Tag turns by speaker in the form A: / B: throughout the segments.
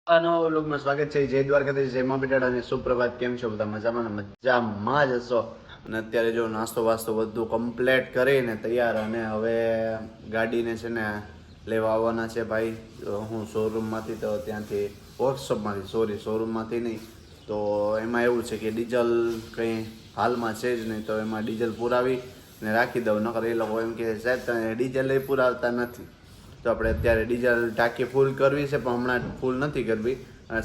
A: નવા વ્લોગમાં સ્વાગત છે. જય દ્વારકાધીશ, જય મા બેટાડા અને સુપ્રભાત. કેમ છો બધા? મજામાં ને મજામાં જ હશો. અને અત્યારે જો નાસ્તો વાસ્તો બધું કમ્પ્લીટ કરીને તૈયાર, અને હવે ગાડીને છે ને લેવા આવવાના છે ભાઈ. હું શોરૂમમાંથી તો ત્યાંથી વર્કશોપમાંથી શોરૂમમાંથી નહીં. તો એમાં એવું છે કે ડીઝલ કંઈ હાલમાં છે જ નહીં, તો એમાં ડીઝલ પુરાવી ને રાખી દઉં. નકર એ લોકો એમ કે સાહેબ તમે ડીઝલ એ પુરાવતા નથી. તો આપણે અત્યારે ડીઝલ ટાંકી ફૂલ કરવી છે, પણ હમણાં ફૂલ નથી કરવી.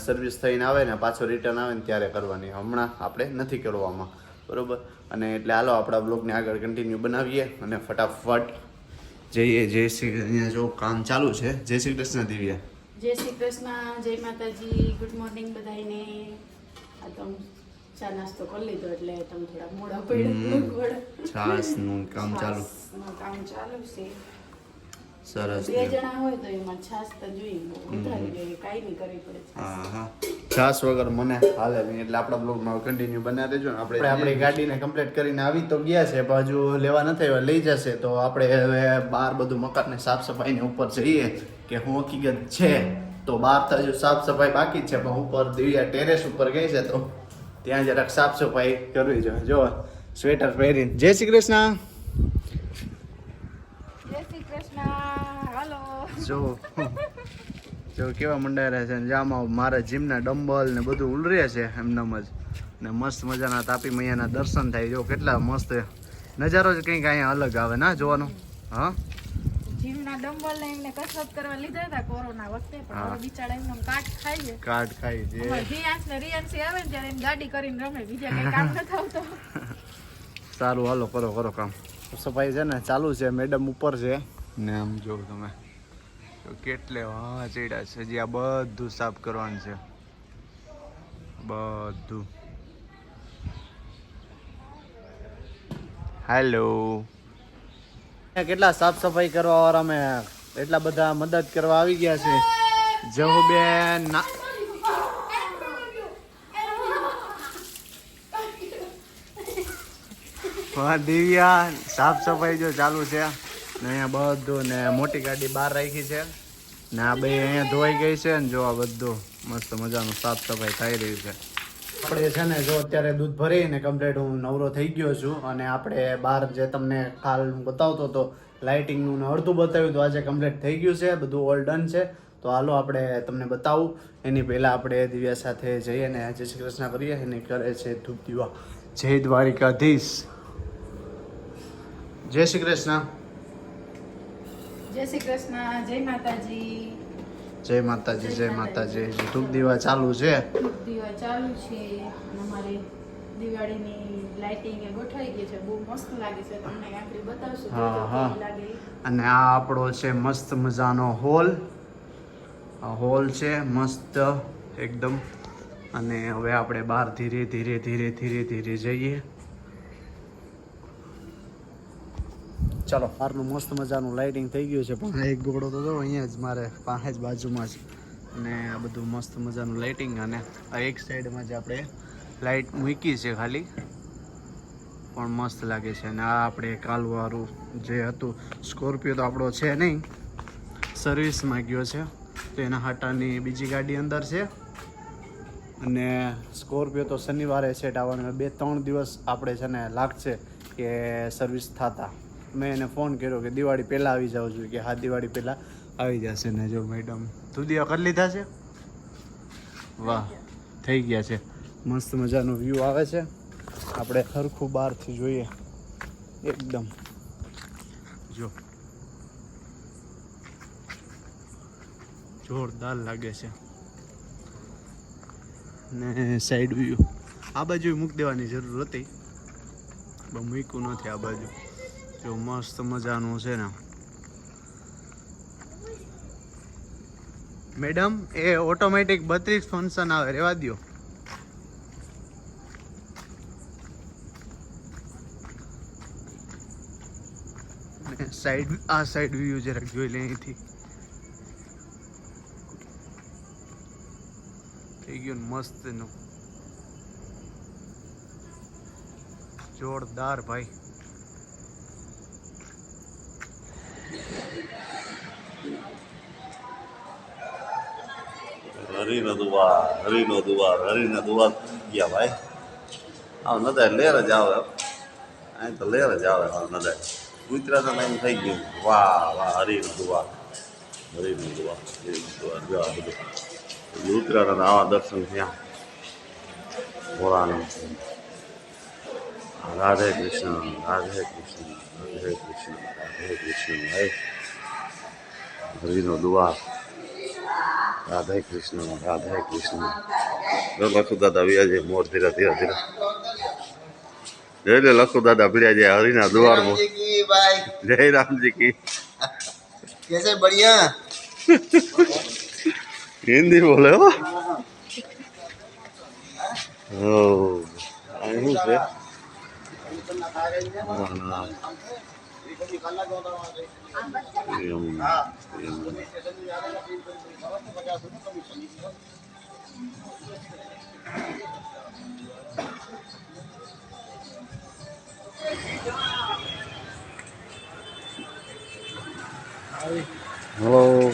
A: સર્વિસ થઈને આવે ને પાછો રિટર્ન આવે ને ત્યારે કરવાની. હમણાં આપણે નથી કરવામાં, બરાબર. અને એટલે હાલો આપણા બ્લોગને આગળ કન્ટિન્યુ બનાવીએ અને ફટાફટ જઈએ. જય શ્રી, અહીંયા જો કામ ચાલુ છે. જય શ્રી કૃષ્ણ દિવ્યા.
B: જય શ્રી કૃષ્ણ, જય માતાજી, ગુડ મોર્નિંગ બધાને. આ તો ચા નાસ્તો કરી લીધો એટલે તમે થોડા મોડા પડ્યા.
A: છાસનું કામ ચાલુ.
B: કામ ચાલુ છે.
A: સરસ.
B: બે જણા હોય તો એમાં છાસ તો જોઈએ, વધારે જોઈએ, કાંઈ નહીં કરવી પડે.
A: હા હા, છાસ વગર મને હાલે નહીં. એટલે આપણા બ્લોગમાં કન્ટિન્યુ બનાવી દેજો ને. આપણે આપણી ગાડીને કમ્પ્લીટ કરીને આવી તો ગયા છે, પણ હજુ લેવા નથી આવ્યા, લઈ જશે. તો આપણે હવે બહાર બધું મકાનને સાફ સફાઈને ઉપર જઈએ કે હું હકીકત છે. તો બહાર તો હજુ સાફ સફાઈ બાકી જ છે, પણ ઉપર દિવ્યા ટેરેસ ઉપર ગઈ છે, તો ત્યાં જરાક સાફ સફાઈ કરવી જોઈએ. જો સ્વેટર પહેરીને. જય શ્રી કૃષ્ણ.
B: જય શ્રી કૃષ્ણ. હાલો.
A: જો કેવા મંડાયા છે. જામાં મારા જીમના ડમ્બલ ને બધું ઉલરે છે એમનામ જ. ને મસ્ત મજાના તાપી મૈયાના દર્શન થાય. જો કેટલા મસ્ત નજારો જ કંઈક અહીંયા અલગ આવે ના જોવાનો. હા,
B: જીમના ડમ્બલ ને એમને કસરત કરવા લીધા હતા કોરોના વખતે, પણ હવે બિચારા એમને કાટ ખાઈ છે.
A: કાટ ખાઈ છે.
B: રિયાન્સ ને રિયાન્સી આવે ને ત્યારે એમ ગાડી કરીને રમે, બીજા કઈ કામ નથી આવતો.
A: સારું, હાલો કરો કામ. સફાઈ છે ને ચાલુ છે. મેડમ ઉપર છે ને આમ જો તમે કેટલે હા ચડ્યા છે. હજી આ બધું સાફ કરવાનું છે, બધું. હેલો. કેટલા સાફ સફાઈ કરવા વાળા અમે એટલા બધા મદદ કરવા આવી ગયા છે. જહુબેન દિવ્યા સાફ સફાઈ જો ચાલુ છે. ને અહીંયા બધું ને મોટી ગાડી બહાર રાખી છે ને આ બે અહીંયા ધોવાઈ ગઈ છે ને જો આ બધું મસ્ત મજાનું સાફ સફાઈ થઈ રહી છે. આપણે છે ને જો અત્યારે દૂધ ભરીને કમ્પ્લીટ હું નવરો થઈ ગયો છું. અને આપણે બહાર જે તમને કાલ બતાવતો હતો લાઇટિંગનું ને અડધું બતાવ્યું તો આજે કમ્પ્લીટ થઈ ગયું છે, બધું ઓલ ડન છે. તો હાલો આપણે તમને બતાવું. એની પહેલાં આપણે દિવ્યા સાથે જઈએ ને જય શ્રી કૃષ્ણ કરીએ. એને કરે છે ધૂપ દીવા. જય દ્વારિકાધીશ. જય શ્રી કૃષ્ણ.
B: જય શ્રી કૃષ્ણ, જય માતાજી.
A: જય માતાજી, જય માતાજી. ધૂપ દીવા ચાલુ છે.
B: ધૂપ દીવા ચાલુ છે. અને અમારે દિવાળીની લાઇટિંગ એ ગોઠવાઈ ગઈ છે, બહુ મસ્ત લાગે છે. તમને આખરી બતાવશું
A: હા હા.
B: કેવી લાગે.
A: અને આ આપણો છે મસ્ત મજાનો હોલ. આ હોલ છે મસ્ત એકદમ. અને હવે આપણે બહાર ધીરે ધીરે ધીરે ધીરે ધીરે જઈએ. ચાલો, બહારનું મસ્ત મજાનું લાઇટિંગ થઈ ગયું છે. પણ એક ગોળો તો જો અહીંયા જ મારે પાસે જ બાજુમાં જ. અને આ બધું મસ્ત મજાનું લાઇટિંગ. અને આ એક સાઈડમાં જ આપણે લાઇટ મૂકી છે ખાલી, પણ મસ્ત લાગે છે. અને આ આપણે કાલવાળું જે હતું સ્કોર્પિયો તો આપણો છે નહીં, સર્વિસમાં ગયો છે. તો એના હાટાની બીજી ગાડી અંદર છે. અને સ્કોર્પિયો તો શનિવારે સેટ આવવાનું. 2-3 દિવસ આપણે છે ને લાગશે કે સર્વિસ થતા. મેં એને ફોન કર્યો કે દિવાળી પહેલાં આવી જાવ જોઈએ, કે હા દિવાળી પહેલાં આવી જશે. ને જો મેડમ દૂધિયા કરી લીધા છે. વાહ, થઈ ગયા છે. મસ્ત મજાનો વ્યૂ આવે છે. આપણે સરખું બહારથી જોઈએ એકદમ. જો જોરદાર લાગે છે. ને સાઈડ વ્યૂ આ બાજુ મૂકી દેવાની જરૂર હતી, પણ મૂક્યું નથી આ બાજુ. જો મસ્ત મજાનું છે ને. મેડમ એ ઓટોમેટિક 32 ફંક્શન આવે, રેવા દો. સાઈડ આ સાઈડ વ્યૂ જરાક જોઈ લે અહીંથી. થઈ ગયું મસ્ત નું જોરદાર ભાઈ.
C: હરીનો દુવાર હરીના દુવાર ગયા ભાઈ હા નદાય લેર જ આવે અહીં તો લેર જ આવે હા નદાય ગુજરાત એમ થઈ ગયું વાહ વાહ હરીનો દુવાર જો આ બધું ઉત્તરાયણ આવા દર્શન થયા ભોળાનું રાધે કૃષ્ણ રાધે કૃષ્ણ રાધે કૃષ્ણ રાધે કૃષ્ણ ભાઈ હરિનો દુઆ રાધે કૃષ્ણ લખુ દાદા વ્યાજે મોર ધીરે ધીરે ધીરે જય લે લખુ દાદા ભીડ્યા જાય હરિના દ્વારમાં જય રામજી કી
A: कैसे बढ़िया
C: हिंदी बोले हो શું છે હલો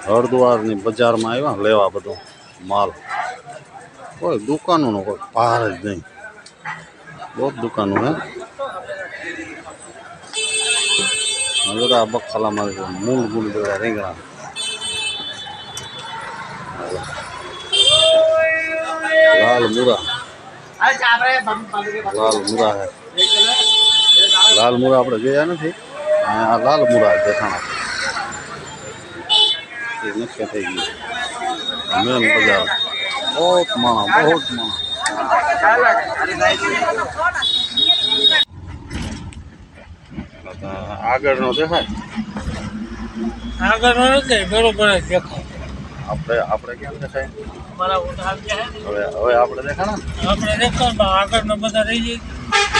C: હરદ્વારની બજારમાં આવ્યા લેવા બધો માલ કોઈ દુકાનોનો કોઈ પાર જ નહીં બહુ દુકાનો હે બધા બખાલા મારે મૂળ ગુલ બધા રીંગણા લાલ મુરા હે લાલ મુરા આપણે ગયા નથી આ લાલ મુરા દેખાણા નક્કી થઈ ગયું મેન બજાર બહુ માણા આગળનો દેખાય
D: આગળ નથી બરોબર જ દેખાય
C: આપણે કેમ દેખાય હવે આપણે દેખાણા
D: આપણે દેખાય પણ આગળનો બધા રહી જાય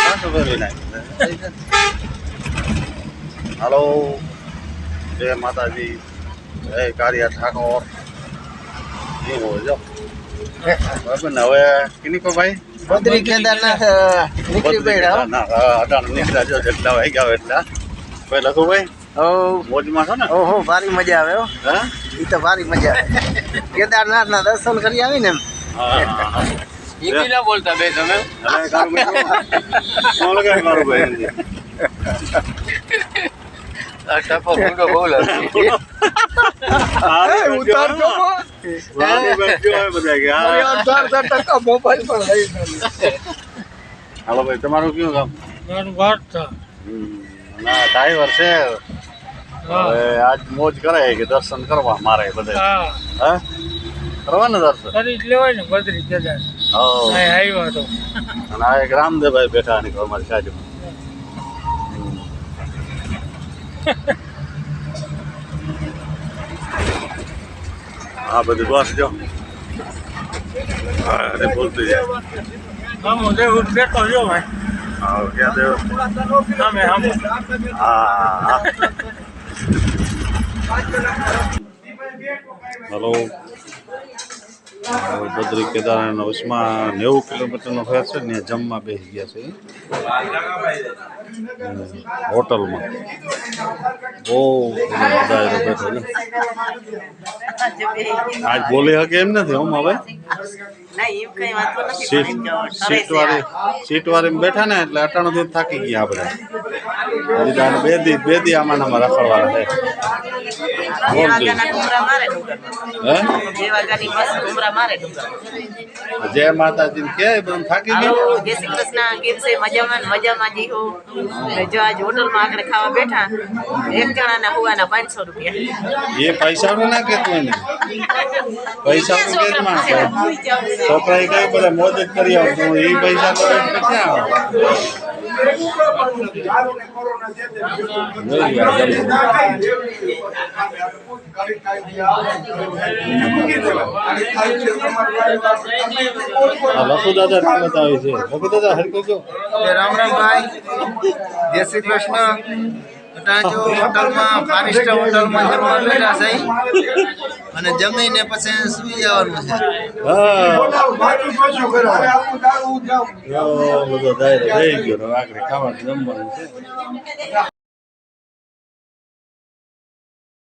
C: પાછું ફેરવી નાખ્યું હાલો જય માતાજી જય કાળિયા ઠાકોર એવું હોય જો બરાબર ને હવે કિનિકો ભાઈ
A: બદ્રી કેદારનાથ નીકળી પડ્યા
C: ના અટાણ નીકળ્યા જો જેટલા વાગ્યા આવે એટલા ભાઈ લખો ભાઈ મોજમાં છો ને
A: ઓહો ભારી મજા આવે હો
C: હા
A: ઈ તો ભારી મજા આવે કેદારનાથ ના દર્શન કરી આવી ને એમ
D: હિન્દી ના બોલતા બે તમે
C: મારું ભાઈ
D: ટપો ફૂટો બહુ લાગે
A: ઉતારજો મોબાઈલ પણ લઈ
C: હાલો ભાઈ તમારું કયું કામ
D: મારું વાત છે
C: ના ડ્રાઈવર છે હવે આજ મોજ કરે કે દર્શન કરવા મારે બધે
D: હા
C: હા કરવાને દર્શન
D: કરી જ લેવાય ને બદ્રી કેદાર
C: હો
D: આવ્યો તો
C: અને આ એક રામદેવભાઈ બેઠા ની અમારી સાઈડમાં આ બધી બસ જો અરે બોલતી જાય
D: આમ દેવ બેઠો જો ભાઈ
C: હા ક્યાં દેવ
D: સામે સામે
C: હા હલો બદ્રી કેદારના વચમાં 90 કિલોમીટરનો ફેર છે ને જમવા બેસી ગયા છે હોટલમાં બહુ બધા બેઠો ને આજ બોલી શકે એમ નથી હમ હવે સીટ વાળી બેઠા ને એટલે અટાણું થાકી ગયા આપણે બે દી આમાં રખડવાના છે જય માતાજી કે બધું થાકી ગયું
E: જય શ્રી કૃષ્ણ કેમ છે મજામાં જી હો જો આજ હોટલમાં આગળ ખાવા બેઠા એક જણાના હુવાના 500 રૂપિયા
C: એ પૈસાનું ના કહેતું એને પૈસાનું કે છોકરાએ કઈ બધા મોજ જ કરી આવતું એ પૈસા તો ક્યાં લખુ દાદા બતાવે છે લખુ દાદા હરકો કયો
A: રામ રામ ભાઈ જય શ્રી કૃષ્ણ જો હોટલમાં 5 સ્ટાર હોટલમાં જમવા બેઠા છે અને જમીને પછી સુઈ જવાનું છે
C: બધો દાયરો થઈ ગયો આગળ ખાવાનું જમવાનું છે